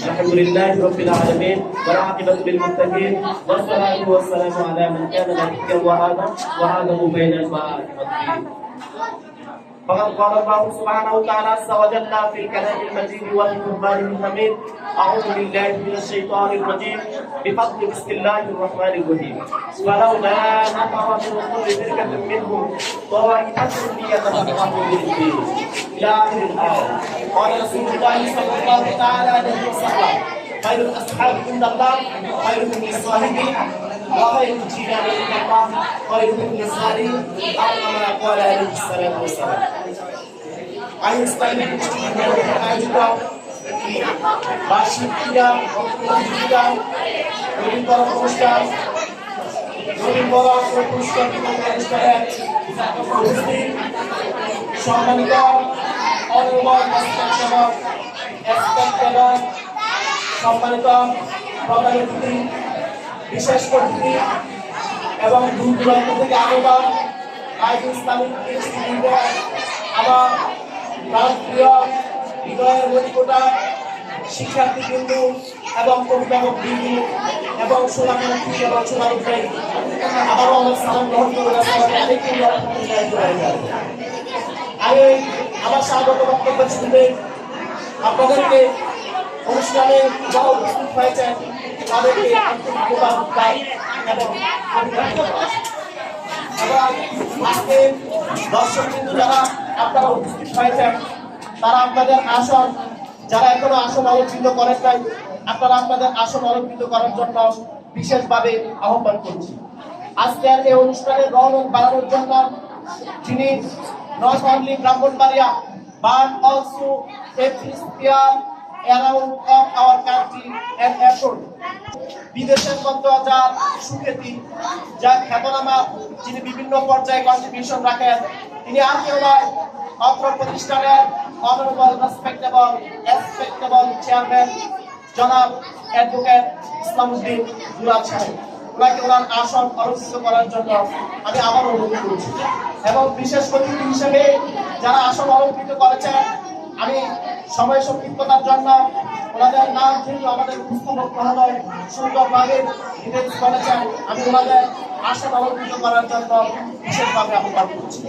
আলহামদুলিল্লাহি রাব্বিল আলামিন ওয়া আকিবাতু লিল মুত্তাকিন ওয়া সলাতু ওয়া সালামু আলা মান কানা নাবিয়্যান ওয়া আদামু বাইনাল মা'i ওয়াত-তিন। فقد قال الله سبحانه وتعالى عز وجل في الكلام المجيد والقرآن الحميد: أعوذ بالله من الشيطان الرجيم بفضل بسم الله الرحمن الرحيم ولولا نفر من كل فرقة منهم طائفة ليتفقهوا في الدين إلى آخر الآية. قال رسول الله صلى الله تعالى عليه وسلم: خير الأصحاب عند الله خيرهم للصالحين وخير الجيران عند الله خيرهم للصالحين أو كما قال عليه الصلاة والسلام. আইনস্টাইনের আয়োজিত বার্ষিক ক্রীড়া প্রতিযোগিতা নবীনবরণ অনুষ্ঠানের সম্মানিত সম্মানিত প্রধান অতিথি, বিশেষ অতিথি এবং দূর দূরান্ত থেকে আগত ইসলামিক ইনস্টিটিউটের আমার প্রিয় হৃদয়ের মনিকোটা শিক্ষার্থীবৃন্দ এবং অভিভাবক বৃন্দ এবং সোনাকাঙ্ক্ষী এবং সোনারূপাই, আবারও আমার সালাম গ্রহণ করে আমি আমার স্বাগত বক্তব্য শুনতে আপনাদেরকে অনুষ্ঠানে যারা উপস্থিত হয়েছেন তাদেরকে এবং আজকে দর্শকবৃন্দ যারা আপনারা উপস্থিত হয়েছেন তারা আপনাদের আসন, যারা এখনো আসন অলঙ্কৃত করেন নাই, আপনারা আপনাদের আসন অলঙ্কৃত করার জন্য বিশেষভাবে আহ্বান করছি। আজকের এই অনুষ্ঠানের রৌনক বাড়ানোর জন্য যিনি not only Brahmanbaria but also atmosphere around of our country and effort, বিদেশের মধ্যে যার সুখ্যাতি, যার খ্যাতনামা, যিনি বিভিন্ন পর্যায়ে কন্ট্রিবিউশন রাখেন, তিনি আর কেউ নয় অত্র প্রতিষ্ঠানের অনারেবল রেসপেক্টেবল চেয়ারম্যান জনাব অ্যাডভোকেট ইসলামউদ্দিন দুলাল সাহেব। ওনাকে ওনার আসন অলঙ্কৃত করার জন্য আমি আবার অনুরোধ করছি এবং বিশেষ অতিথি হিসেবে যারা আসন অলঙ্কৃত করেছেন, আমি সময় সংক্ষিপ্ততার জন্য ওনাদের নাম যেহেতু আমাদের উপস্থাপক মহোদয় সুন্দরভাবে ডিটেলস করেছেন, আমি ওনাদের আসন অলঙ্কৃত করার জন্য বিশেষভাবে আহ্বান করছি।